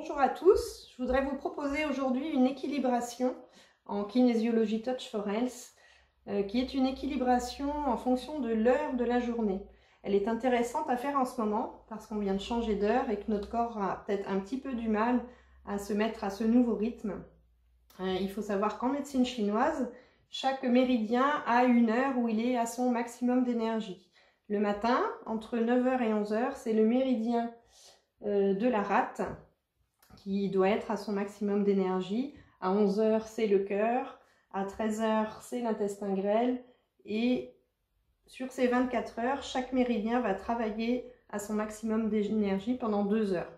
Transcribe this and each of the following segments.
Bonjour à tous, je voudrais vous proposer aujourd'hui une équilibration en kinésiologie Touch for Health, qui est une équilibration en fonction de l'heure de la journée. Elle est intéressante à faire en ce moment parce qu'on vient de changer d'heure et que notre corps a peut-être un petit peu du mal à se mettre à ce nouveau rythme. Il faut savoir qu'en médecine chinoise, chaque méridien a une heure où il est à son maximum d'énergie. Le matin, entre 9h et 11h, c'est le méridien de la rate qui doit être à son maximum d'énergie. À 11h, c'est le cœur. À 13h, c'est l'intestin grêle. Et sur ces 24 heures, chaque méridien va travailler à son maximum d'énergie pendant 2 heures.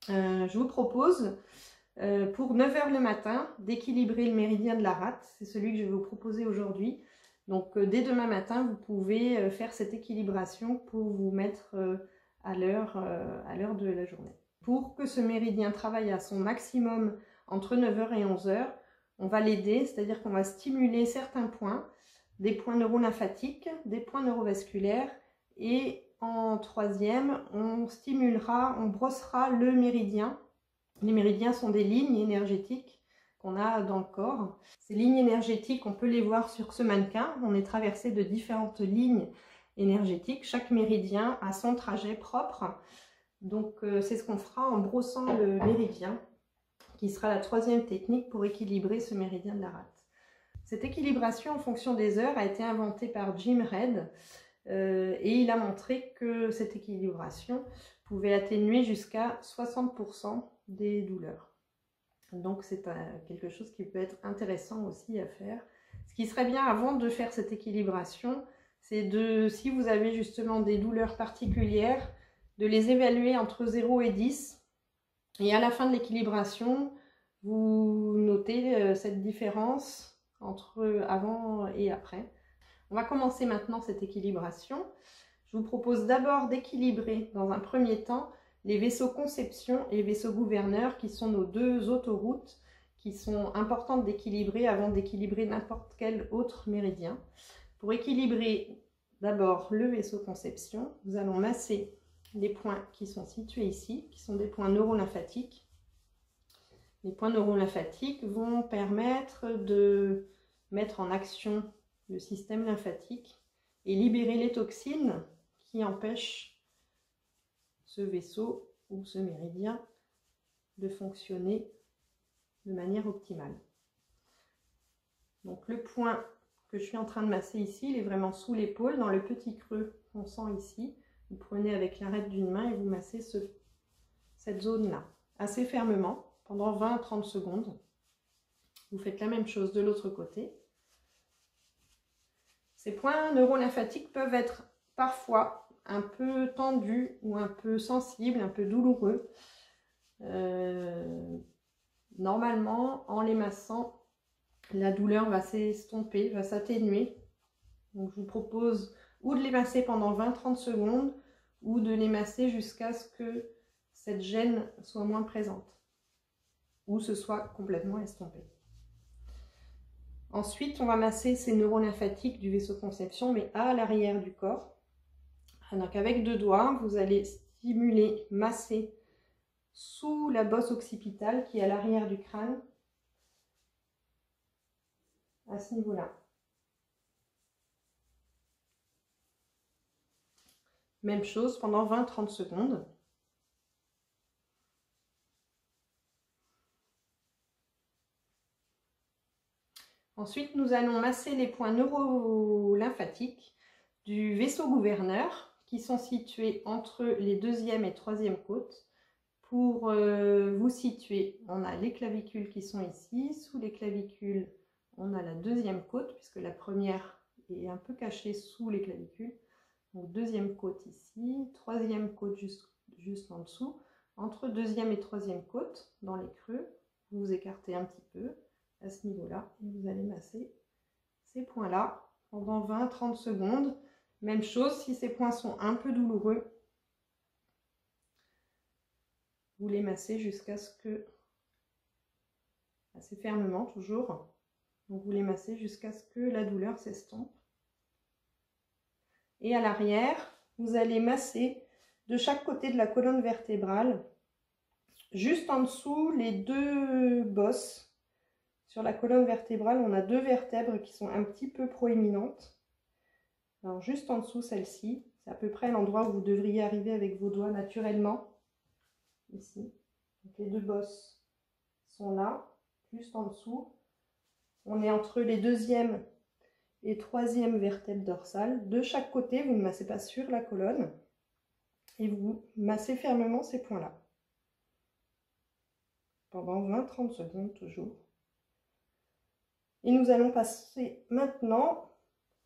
Je vous propose, pour 9h le matin, d'équilibrer le méridien de la rate. C'est celui que je vais vous proposer aujourd'hui. Donc, dès demain matin, vous pouvez faire cette équilibration pour vous mettre à l'heure de la journée. Pour que ce méridien travaille à son maximum entre 9h et 11h, on va l'aider, c'est-à-dire qu'on va stimuler certains points, des points neurolymphatiques, des points neurovasculaires, et en troisième, on brossera le méridien. Les méridiens sont des lignes énergétiques qu'on a dans le corps. Ces lignes énergétiques, on peut les voir sur ce mannequin. On est traversé de différentes lignes énergétiques. Chaque méridien a son trajet propre. Donc c'est ce qu'on fera en brossant le méridien, qui sera la troisième technique pour équilibrer ce méridien de la rate. Cette équilibration en fonction des heures a été inventée par Jim Reid et il a montré que cette équilibration pouvait atténuer jusqu'à 60% des douleurs. Donc c'est quelque chose qui peut être intéressant aussi à faire. Ce qui serait bien avant de faire cette équilibration, c'est si vous avez justement des douleurs particulières, de les évaluer entre 0 et 10. Et à la fin de l'équilibration, vous notez cette différence entre avant et après. On va commencer maintenant cette équilibration. Je vous propose d'abord d'équilibrer dans un premier temps les vaisseaux conception et vaisseaux gouverneurs, qui sont nos deux autoroutes qui sont importantes d'équilibrer avant d'équilibrer n'importe quel autre méridien. Pour équilibrer d'abord le vaisseau conception, nous allons masser les points qui sont situés ici, qui sont des points neurolymphatiques. Les points neurolymphatiques vont permettre de mettre en action le système lymphatique et libérer les toxines qui empêchent ce vaisseau ou ce méridien de fonctionner de manière optimale. Donc le point que je suis en train de masser ici, il est vraiment sous l'épaule, dans le petit creux qu'on sent ici. Vous prenez avec l'arête d'une main et vous massez cette zone-là assez fermement pendant 20 à 30 secondes. Vous faites la même chose de l'autre côté. Ces points neurolymphatiques peuvent être parfois un peu tendus ou un peu sensibles, un peu douloureux. Normalement, en les massant, la douleur va s'estomper, va s'atténuer. Donc je vous propose ou de les masser pendant 20-30 secondes ou de les masser jusqu'à ce que cette gêne soit moins présente ou se soit complètement estompée. Ensuite, on va masser ces neurones lymphatiques du vaisseau conception, mais à l'arrière du corps. Donc avec 2 doigts, vous allez stimuler, masser sous la bosse occipitale qui est à l'arrière du crâne, à ce niveau-là. Même chose pendant 20-30 secondes. Ensuite, nous allons masser les points neurolymphatiques du vaisseau gouverneur qui sont situés entre les 2e et 3e côtes. Pour vous situer, on a les clavicules qui sont ici. Sous les clavicules, on a la 2e côte, puisque la première est un peu cachée sous les clavicules. Donc 2e côte ici, 3e côte juste en dessous. Entre 2e et 3e côte, dans les creux, vous vous écartez un petit peu à ce niveau-là. Et vous allez masser ces points-là pendant 20-30 secondes. Même chose, si ces points sont un peu douloureux, vous les massez jusqu'à ce que, assez fermement toujours, donc vous les massez jusqu'à ce que la douleur s'estompe. Et à l'arrière, vous allez masser de chaque côté de la colonne vertébrale juste en dessous, les deux bosses, sur la colonne vertébrale, on a deux vertèbres qui sont un petit peu proéminentes. Alors juste en dessous, celle-ci, c'est à peu près l'endroit où vous devriez arriver avec vos doigts naturellement. Ici. Donc les deux bosses sont là, juste en dessous. On est entre les deuxième et troisième vertèbres dorsales. De chaque côté, vous ne massez pas sur la colonne et vous massez fermement ces points-là. Pendant 20-30 secondes toujours. Et nous allons passer maintenant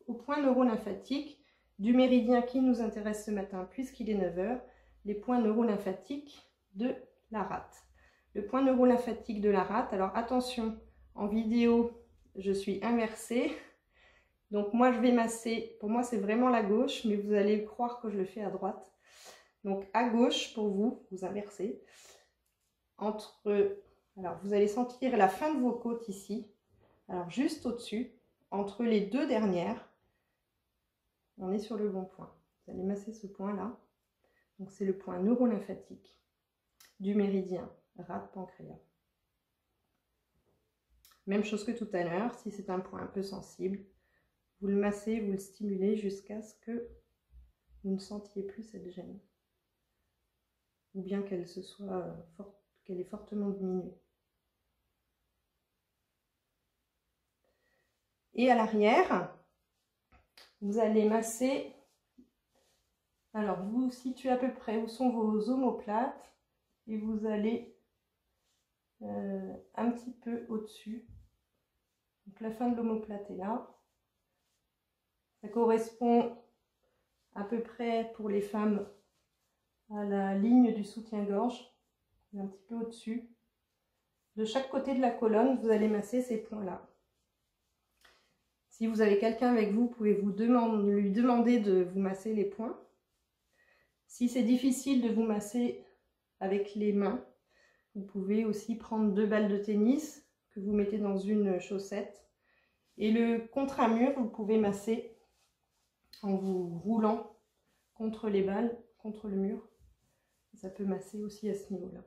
au point neurolymphatique du méridien qui nous intéresse ce matin puisqu'il est 9 h, les points neurolymphatiques de la rate. Le point neurolymphatique de la rate, alors attention, en vidéo, je suis inversée. Donc moi je vais masser, pour moi c'est vraiment la gauche, mais vous allez croire que je le fais à droite. Donc à gauche pour vous, vous inversez. Alors vous allez sentir la fin de vos côtes ici. Alors juste au-dessus, entre les deux dernières, on est sur le bon point. Vous allez masser ce point-là. Donc c'est le point neurolymphatique du méridien rate-pancréas. Même chose que tout à l'heure, si c'est un point un peu sensible, vous le massez, vous le stimulez jusqu'à ce que vous ne sentiez plus cette gêne. Ou bien qu'elle qu'elle est fortement diminuée. Et à l'arrière, vous allez masser. Alors, vous situez à peu près où sont vos omoplates et vous allez un petit peu au-dessus. Donc, la fin de l'omoplate est là. Ça correspond à peu près pour les femmes à la ligne du soutien-gorge, un petit peu au-dessus. De chaque côté de la colonne, vous allez masser ces points-là. Si vous avez quelqu'un avec vous, pouvez lui demander de vous masser les points. Si c'est difficile de vous masser avec les mains, vous pouvez aussi prendre 2 balles de tennis que vous mettez dans une chaussette. Et le contre-un-mur, vous pouvez masser en vous roulant contre les balles, contre le mur. Ça peut masser aussi à ce niveau-là.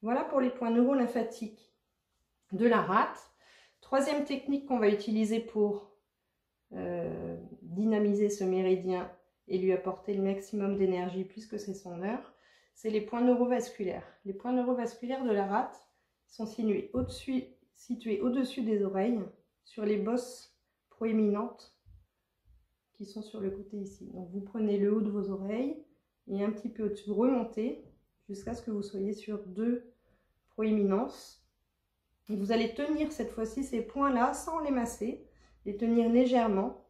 Voilà pour les points neurolymphatiques de la rate. Troisième technique qu'on va utiliser pour dynamiser ce méridien et lui apporter le maximum d'énergie puisque c'est son heure, c'est les points neurovasculaires. Les points neurovasculaires de la rate sont situés au-dessus des oreilles, sur les bosses proéminentes qui sont sur le côté ici. Donc vous prenez le haut de vos oreilles et un petit peu au-dessus, vous remontez jusqu'à ce que vous soyez sur 2 proéminences. Et vous allez tenir cette fois-ci ces points-là sans les masser, les tenir légèrement,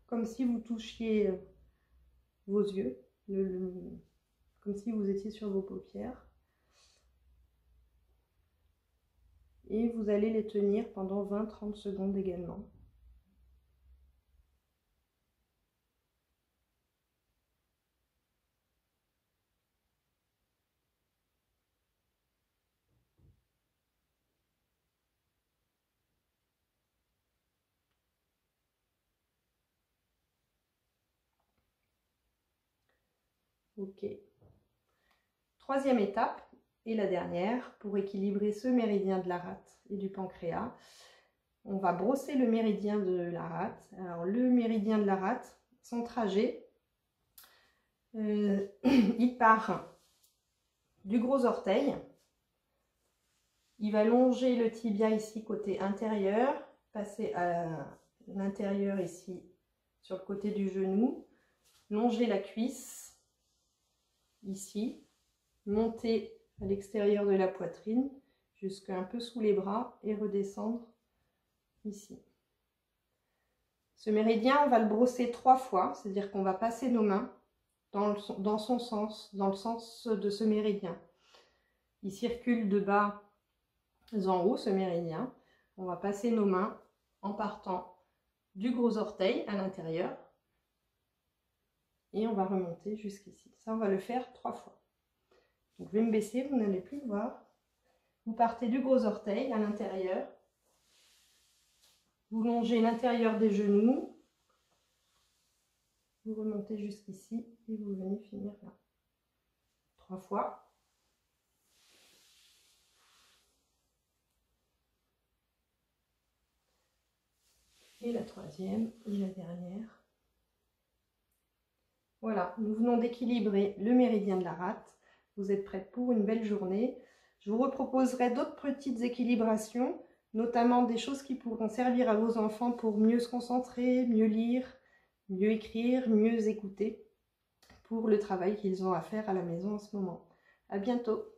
comme si vous touchiez vos yeux, comme si vous étiez sur vos paupières. Et vous allez les tenir pendant 20-30 secondes également. Ok. Troisième étape, et la dernière, pour équilibrer ce méridien de la rate et du pancréas, on va brosser le méridien de la rate. Alors le méridien de la rate, son trajet, il part du gros orteil, il va longer le tibia ici côté intérieur, passer à l'intérieur ici sur le côté du genou, longer la cuisse ici, monter à l'extérieur de la poitrine jusqu'à un peu sous les bras et redescendre ici. Ce méridien, on va le brosser 3 fois, c'est-à-dire qu'on va passer nos mains dans son sens, dans le sens de ce méridien. Il circule de bas en haut, ce méridien. On va passer nos mains en partant du gros orteil à l'intérieur et on va remonter jusqu'ici. Ça, on va le faire 3 fois. Donc, je vais me baisser, vous n'allez plus le voir. Vous partez du gros orteil à l'intérieur. Vous longez l'intérieur des genoux. Vous remontez jusqu'ici et vous venez finir là. 3 fois. Et la troisième et la dernière. Voilà, nous venons d'équilibrer le méridien de la rate. Vous êtes prêts pour une belle journée. Je vous reproposerai d'autres petites équilibrations, notamment des choses qui pourront servir à vos enfants pour mieux se concentrer, mieux lire, mieux écrire, mieux écouter pour le travail qu'ils ont à faire à la maison en ce moment. À bientôt!